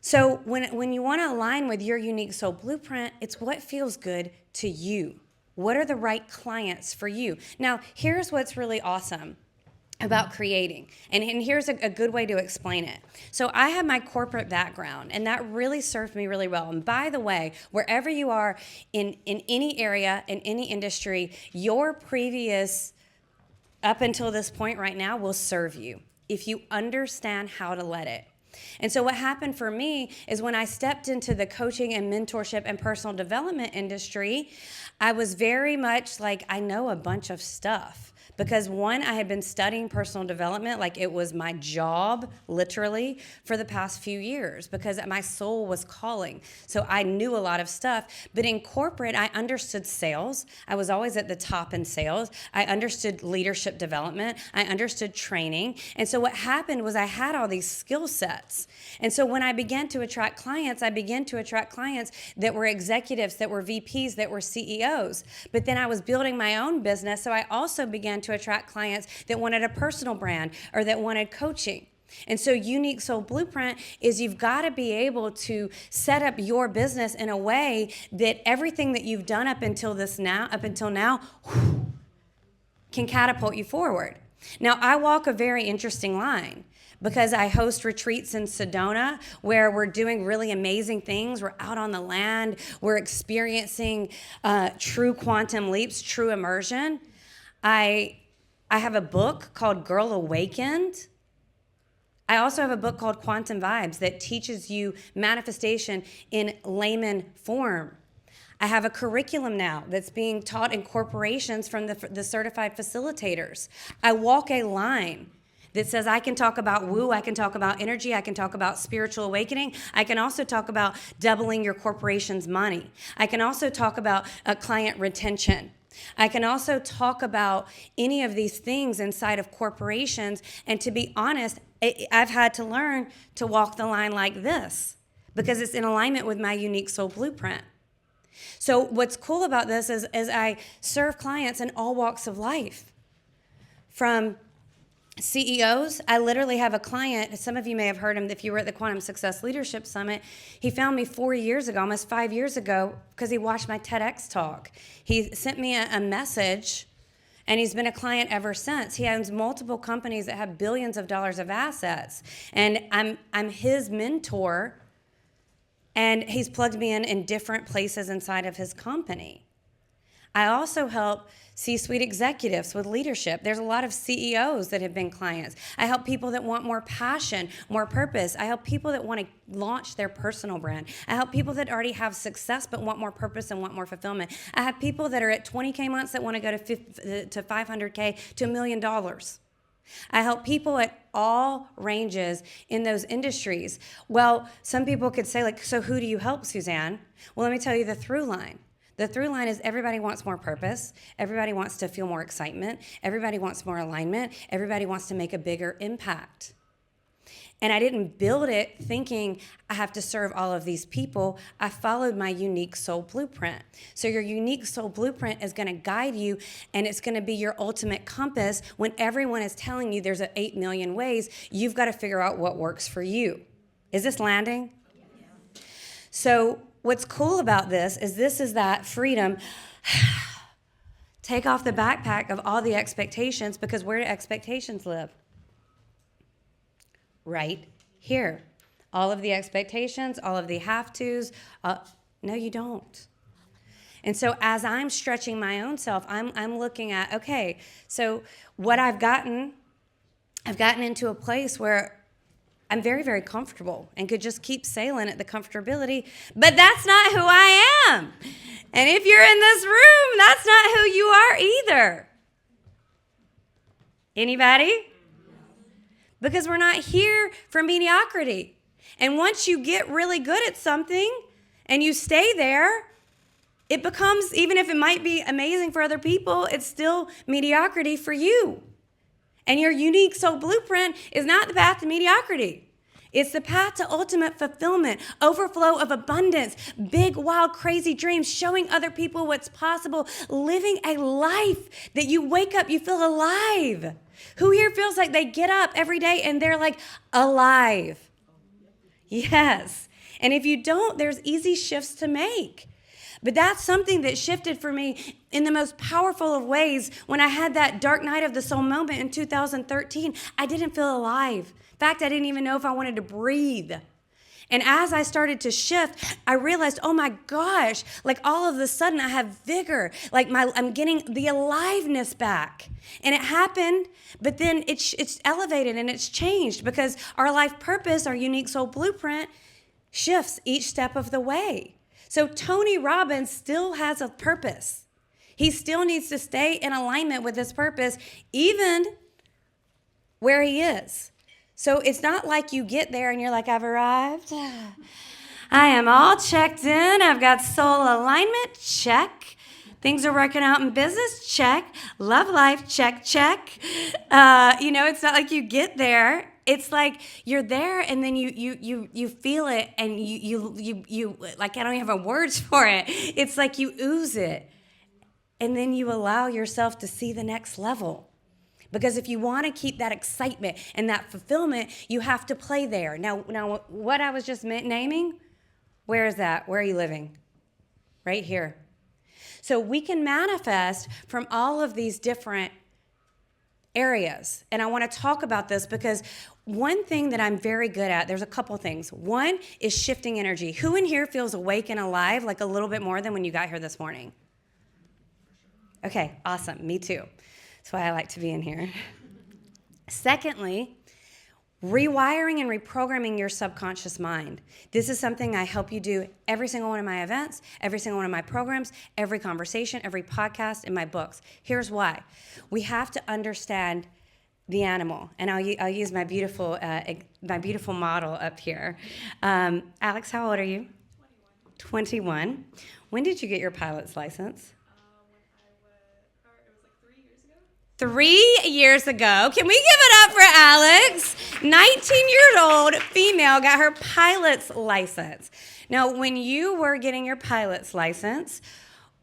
So when you want to align with your unique soul blueprint, it's what feels good to you. What are the right clients for you? Now, here's what's really awesome about creating. And here's a good way to explain it. So I have my corporate background, and that really served me really well. And by the way, wherever you are in any area, in any industry, your previous, up until this point right now, will serve you if you understand how to let it. And so what happened for me is when I stepped into the coaching and mentorship and personal development industry, I was very much like, I know a bunch of stuff. Because one, I had been studying personal development like it was my job, literally, for the past few years because my soul was calling. So I knew a lot of stuff. But in corporate, I understood sales. I was always at the top in sales. I understood leadership development. I understood training. And so what happened was I had all these skill sets. And so when I began to attract clients, I began to attract clients that were executives, that were VPs, that were CEOs. But then I was building my own business, so I also began to attract clients that wanted a personal brand or that wanted coaching. And so Unique Soul Blueprint is you've got to be able to set up your business in a way that everything that you've done up until now, can catapult you forward. Now, I walk a very interesting line because I host retreats in Sedona where we're doing really amazing things. We're out on the land. We're experiencing true quantum leaps, true immersion. I have a book called Girl Awakened. I also have a book called Quantum Vibes that teaches you manifestation in layman form. I have a curriculum now that's being taught in corporations from the certified facilitators. I walk a line that says I can talk about woo, I can talk about energy, I can talk about spiritual awakening. I can also talk about doubling your corporation's money. I can also talk about client retention. I can also talk about any of these things inside of corporations. And to be honest, I've had to learn to walk the line like this because it's in alignment with my unique soul blueprint. So what's cool about this is I serve clients in all walks of life. From CEOs, I literally have a client, some of you may have heard him if you were at the Quantum Success Leadership Summit. He found me 4 years ago, almost 5 years ago, because he watched my TEDx talk. He sent me a message, and he's been a client ever since. He owns multiple companies that have billions of dollars of assets, and I'm his mentor, and he's plugged me in different places inside of his company. I also help C-suite executives with leadership. There's a lot of CEOs that have been clients. I help people that want more passion, more purpose. I help people that want to launch their personal brand. I help people that already have success but want more purpose and want more fulfillment. I have people that are at 20K months that want to go to 500K to $1 million. I help people at all ranges in those industries. Well, some people could say, like, so who do you help, Suzanne? Well, let me tell you the through line. The through line is everybody wants more purpose. Everybody wants to feel more excitement. Everybody wants more alignment. Everybody wants to make a bigger impact. And I didn't build it thinking I have to serve all of these people. I followed my unique soul blueprint. So your unique soul blueprint is going to guide you, and it's going to be your ultimate compass. When everyone is telling you there's 8 million ways, you've got to figure out what works for you. Is this landing? Yeah. So what's cool about this is that freedom. Take off the backpack of all the expectations, because where do expectations live? Right here. All of the expectations, all of the have-tos. No, you don't. And so as I'm stretching my own self, I'm looking at, okay, so what I've gotten into a place where I'm very, very comfortable and could just keep sailing at the comfortability, but that's not who I am. And if you're in this room, that's not who you are either. Anybody? Because we're not here for mediocrity. And once you get really good at something and you stay there, it becomes, even if it might be amazing for other people, it's still mediocrity for you. And your unique soul blueprint is not the path to mediocrity. It's the path to ultimate fulfillment, overflow of abundance, big, wild, crazy dreams, showing other people what's possible, living a life that you wake up, you feel alive. Who here feels like they get up every day and they're like alive? Yes. And if you don't, there's easy shifts to make. But that's something that shifted for me in the most powerful of ways. When I had that dark night of the soul moment in 2013, I didn't feel alive. In fact, I didn't even know if I wanted to breathe. And as I started to shift, I realized, oh my gosh, like all of a sudden I have vigor. Like I'm getting the aliveness back. And it happened, but then it's elevated and it's changed because our life purpose, our unique soul blueprint, shifts each step of the way. So Tony Robbins still has a purpose. He still needs to stay in alignment with his purpose, even where he is. So it's not like you get there and you're like, I've arrived. I am all checked in. I've got soul alignment, check. Things are working out in business, check. Love life, check, check. It's not like you get there. It's like you're there and then you feel it and you like, I don't even have words for it. It's like you ooze it. And then you allow yourself to see the next level. Because if you want to keep that excitement and that fulfillment, you have to play there. Now, what I was just naming, where is that? Where are you living? Right here. So we can manifest from all of these different areas. And I want to talk about this because one thing that I'm very good at, there's a couple things. One is shifting energy. Who in here feels awake and alive like a little bit more than when you got here this morning? Okay, awesome. Me too. That's why I like to be in here. Secondly, rewiring and reprogramming your subconscious mind. This is something I help you do every single one of my events, every single one of my programs, every conversation, every podcast, in my books. Here's why. We have to understand the animal, and I'll use my beautiful model up here. Alex, how old are you? 21. When did you get your pilot's license? 3 years ago. Can we give it up for Alex? 19-year-old female got her pilot's license. Now, when you were getting your pilot's license,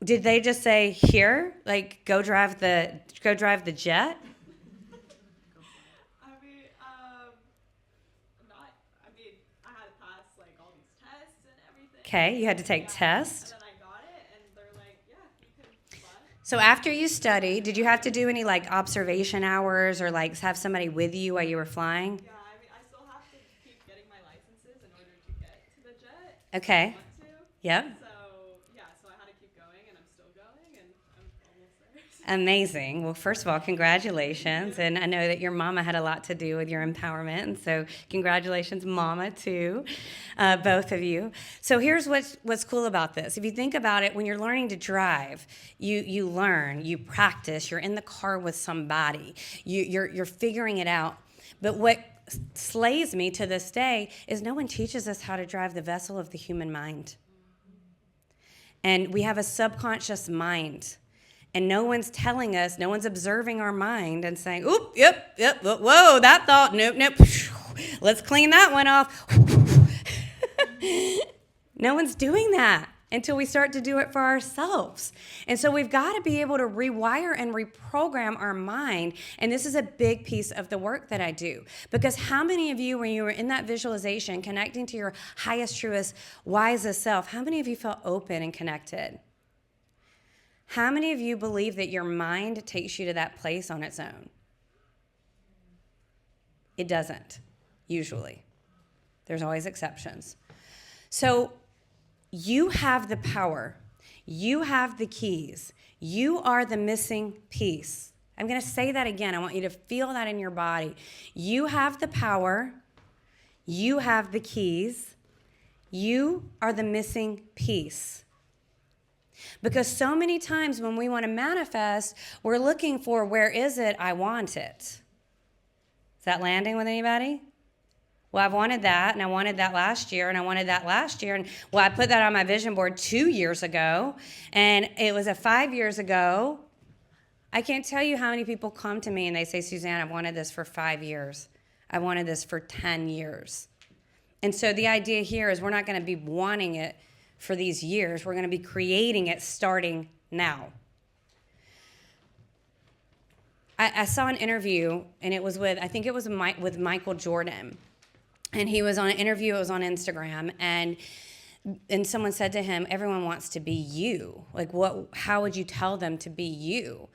did they just say, here, like, go drive the jet? I had to pass, like, all these tests and everything. Okay, you had to take tests. And then I got it, and they're like, yeah, you can fly. So after you studied, did you have to do any like observation hours or like have somebody with you while you were flying? Yeah, I still have to keep getting my licenses in order to get to the jet. Okay. I want to. Yep. So I had to keep going, and I'm still going, and I'm almost there. Amazing. Well, first of all, congratulations. And I know that your mama had a lot to do with your empowerment. And so congratulations, mama, too, both of you. So here's what's cool about this. If you think about it, when you're learning to drive, you learn, you practice, you're in the car with somebody, you're figuring it out. But what slays me to this day is no one teaches us how to drive the vessel of the human mind. And we have a subconscious mind. And no one's telling us, no one's observing our mind and saying, oop, yep, whoa, that thought, nope, let's clean that one off. No one's doing that until we start to do it for ourselves. And so we've got to be able to rewire and reprogram our mind. And this is a big piece of the work that I do. Because how many of you, when you were in that visualization, connecting to your highest, truest, wisest self, how many of you felt open and connected? How many of you believe that your mind takes you to that place on its own? It doesn't, usually. There's always exceptions. So you have the power. You have the keys. You are the missing piece. I'm going to say that again. I want you to feel that in your body. You have the power. You have the keys. You are the missing piece. Because so many times when we want to manifest, we're looking for, where is it? I want it. Is that landing with anybody? Well, I've wanted that, and I wanted that last year, and I wanted that last year. And well, I put that on my vision board 2 years ago, and it was 5 years ago. I can't tell you how many people come to me and they say, Suzanne, I've wanted this for 5 years. I wanted this for 10 years. And so the idea here is we're not going to be wanting it for these years. We're going to be creating it starting now. I saw an interview, and it was with Michael Jordan. And he was on an interview, it was on Instagram, and someone said to him, everyone wants to be you. Like, how would you tell them to be you?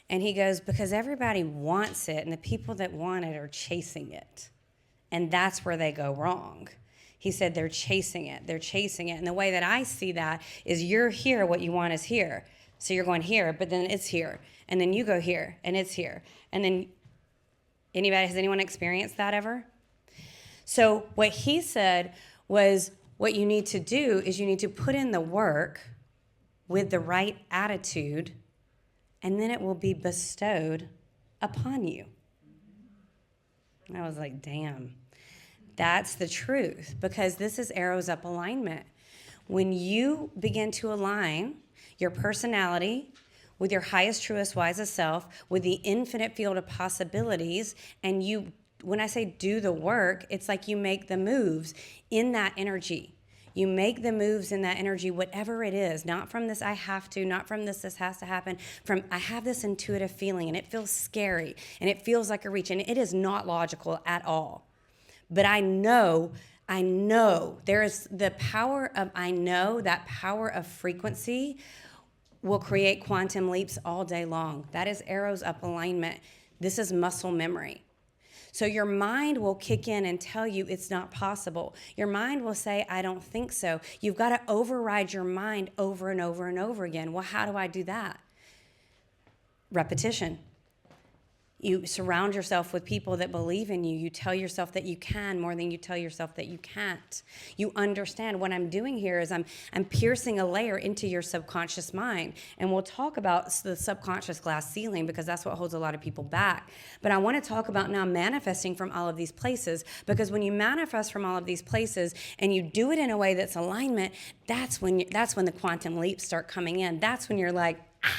And he goes, because everybody wants it, and the people that want it are chasing it. And that's where they go wrong. He said they're chasing it. They're chasing it. And the way that I see that is you're here, what you want is here. So you're going here, but then it's here. And then you go here, and it's here. And then has anyone experienced that ever? So what he said was, what you need to do is you need to put in the work with the right attitude, and then it will be bestowed upon you. And I was like, damn, that's the truth, because this is arrows up alignment. When you begin to align your personality with your highest, truest, wisest self, with the infinite field of possibilities, and when I say do the work, it's like you make the moves in that energy. You make the moves in that energy, whatever it is, not from this I have to, not from this has to happen, from I have this intuitive feeling and it feels scary and it feels like a reach, and it is not logical at all. But I know there is the power of that power of frequency will create quantum leaps all day long. That is arrows up alignment. This is muscle memory. So your mind will kick in and tell you it's not possible. Your mind will say, I don't think so. You've got to override your mind over and over and over again. Well, how do I do that? Repetition. You surround yourself with people that believe in you. You tell yourself that you can more than you tell yourself that you can't. You understand what I'm doing here is I'm piercing a layer into your subconscious mind. And we'll talk about the subconscious glass ceiling because that's what holds a lot of people back. But I want to talk about now manifesting from all of these places, because when you manifest from all of these places and you do it in a way that's alignment, that's when the quantum leaps start coming in. That's when you're like, ah!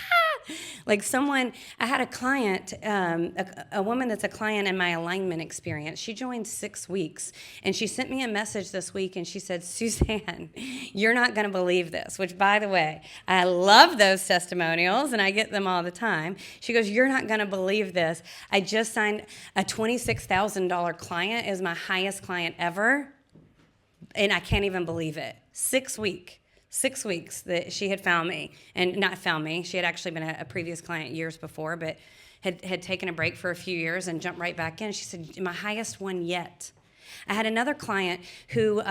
Like I had a client, a woman that's a client in my alignment experience. She joined 6 weeks, and she sent me a message this week, and she said, Suzanne, you're not going to believe this, which, by the way, I love those testimonials, and I get them all the time. She goes, you're not going to believe this. I just signed a $26,000 client. It was my highest client ever, and I can't even believe it. 6 weeks that she had found me, and not found me. She had actually been a previous client years before, but had taken a break for a few years and jumped right back in. She said, my highest one yet. I had another client who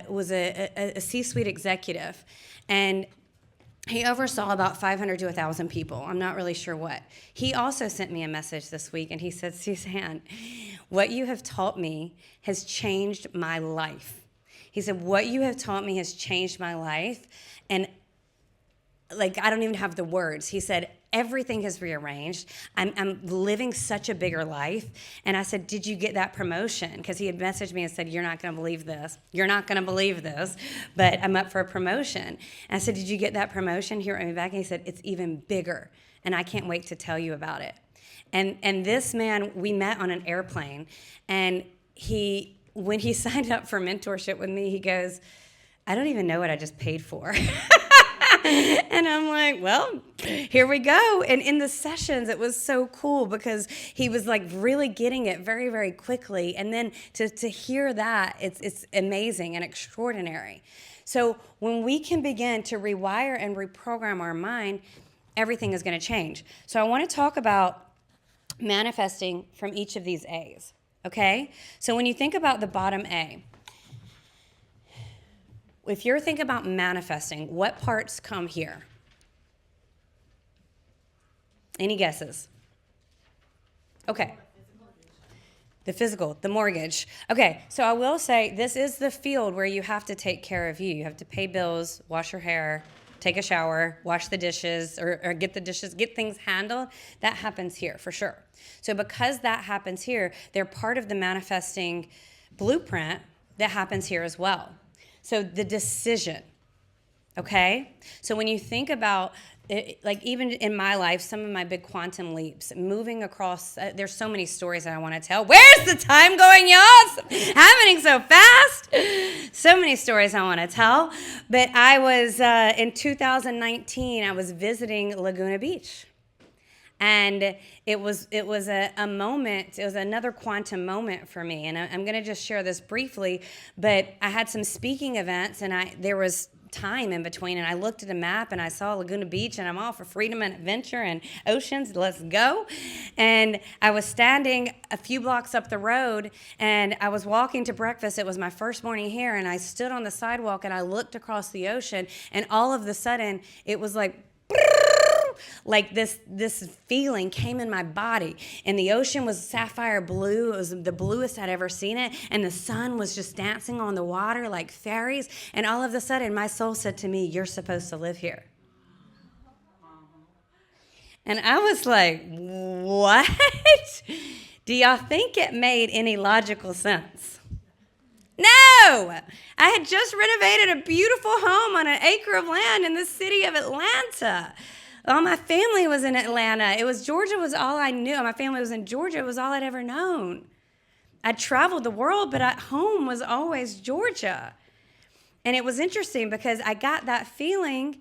was a C-suite executive, and he oversaw about 500 to 1,000 people. I'm not really sure what. He also sent me a message this week, and he said, Suzanne, what you have taught me has changed my life. He said, what you have taught me has changed my life. And like, I don't even have the words. He said, everything has rearranged. I'm living such a bigger life. And I said, did you get that promotion? Because he had messaged me and said, you're not going to believe this. You're not going to believe this, but I'm up for a promotion. And I said, did you get that promotion? He wrote me back and he said, it's even bigger. And I can't wait to tell you about it. And this man, we met on an airplane, and when he signed up for mentorship with me, he goes, I don't even know what I just paid for. And I'm like, well, here we go. And in the sessions, it was so cool because he was like really getting it very, very quickly. And then to hear that, it's amazing and extraordinary. So when we can begin to rewire and reprogram our mind, everything is going to change. So I want to talk about manifesting from each of these A's. Okay? So when you think about the bottom A, if you're thinking about manifesting, what parts come here? Any guesses? Okay. The physical, the mortgage. Okay, so I will say this is the field where you have to take care of you. You have to pay bills, wash your hair, take a shower, wash the dishes, or get things handled. That happens here for sure. So because that happens here, they're part of the manifesting blueprint that happens here as well. So the decision, okay? So when you think about it, like even in my life, some of my big quantum leaps, moving across, there's so many stories that I want to tell. Where's the time going, y'all? It's happening so fast. So many stories I want to tell. But I was, in 2019, I was visiting Laguna Beach. And it was a moment, it was another quantum moment for me. And I'm going to just share this briefly, but I had some speaking events, and there was time in between, and I looked at a map and I saw Laguna Beach, and I'm all for freedom and adventure and oceans, let's go. And I was standing a few blocks up the road, and I was walking to breakfast. It was my first morning here, and I stood on the sidewalk and I looked across the ocean, and all of a sudden it was like this feeling came in my body, and the ocean was sapphire blue. It was the bluest I'd ever seen it, and the sun was just dancing on the water like fairies. And all of a sudden my soul said to me, you're supposed to live here. And I was like, what? Do y'all think it made any logical sense? No! I had just renovated a beautiful home on an acre of land in the city of Atlanta. All my family was in Atlanta. Georgia was all I knew. My family was in Georgia. It was all I'd ever known. I traveled the world, but at home was always Georgia. And it was interesting because I got that feeling,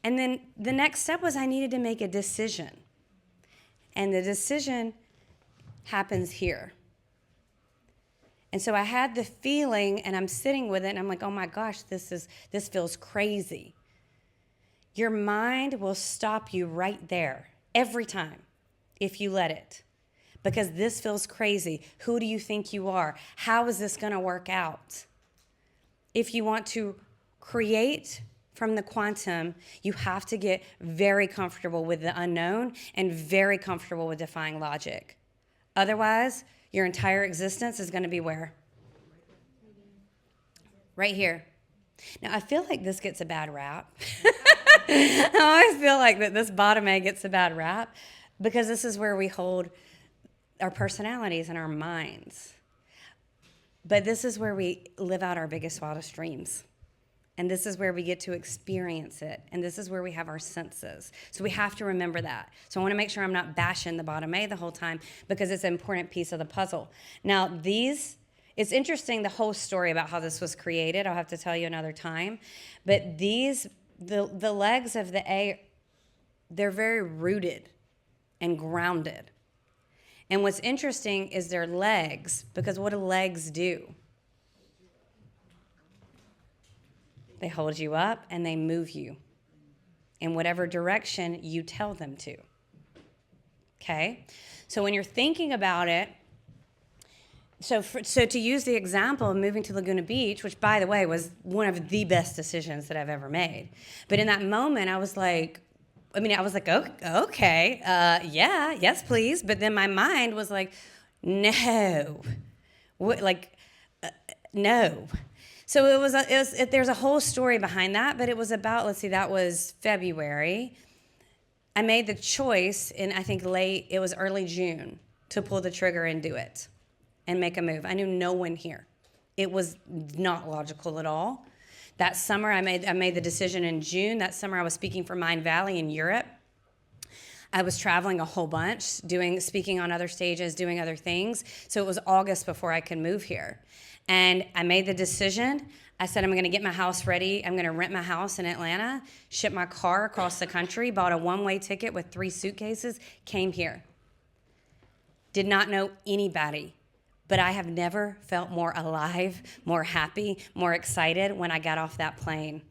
and then the next step was I needed to make a decision. And the decision happens here. And so I had the feeling, and I'm sitting with it, and I'm like, oh my gosh, this feels crazy. Your mind will stop you right there every time if you let it, because this feels crazy. Who do you think you are? How is this going to work out? If you want to create from the quantum, you have to get very comfortable with the unknown and very comfortable with defying logic. Otherwise, your entire existence is going to be where? Right here. Now, I feel like this gets a bad rap. I always feel like that this bottom A gets a bad rap because this is where we hold our personalities and our minds. But this is where we live out our biggest, wildest dreams. And this is where we get to experience it. And this is where we have our senses. So we have to remember that. So I want to make sure I'm not bashing the bottom A the whole time because it's an important piece of the puzzle. Now, it's interesting, the whole story about how this was created. I'll have to tell you another time. But the legs of the A, they're very rooted and grounded. And what's interesting is their legs, because what do legs do? They hold you up and they move you in whatever direction you tell them to. Okay? So when you're thinking about it, so to use the example of moving to Laguna Beach, which, by the way, was one of the best decisions that I've ever made. But in that moment, I was like, okay, yeah, yes, please. But then my mind was like, no, no. So there's a whole story behind that, but it was about, that was February. I made the choice in, I think, it was early June to pull the trigger and do it and make a move. I knew no one here. It was not logical at all. That summer, I made the decision in June. That summer, I was speaking for Mindvalley in Europe. I was traveling a whole bunch, speaking on other stages, doing other things. So it was August before I could move here. And I made the decision. I said, I'm going to get my house ready. I'm going to rent my house in Atlanta, ship my car across the country, bought a one-way ticket with 3 suitcases, came here. Did not know anybody. But I have never felt more alive, more happy, more excited when I got off that plane.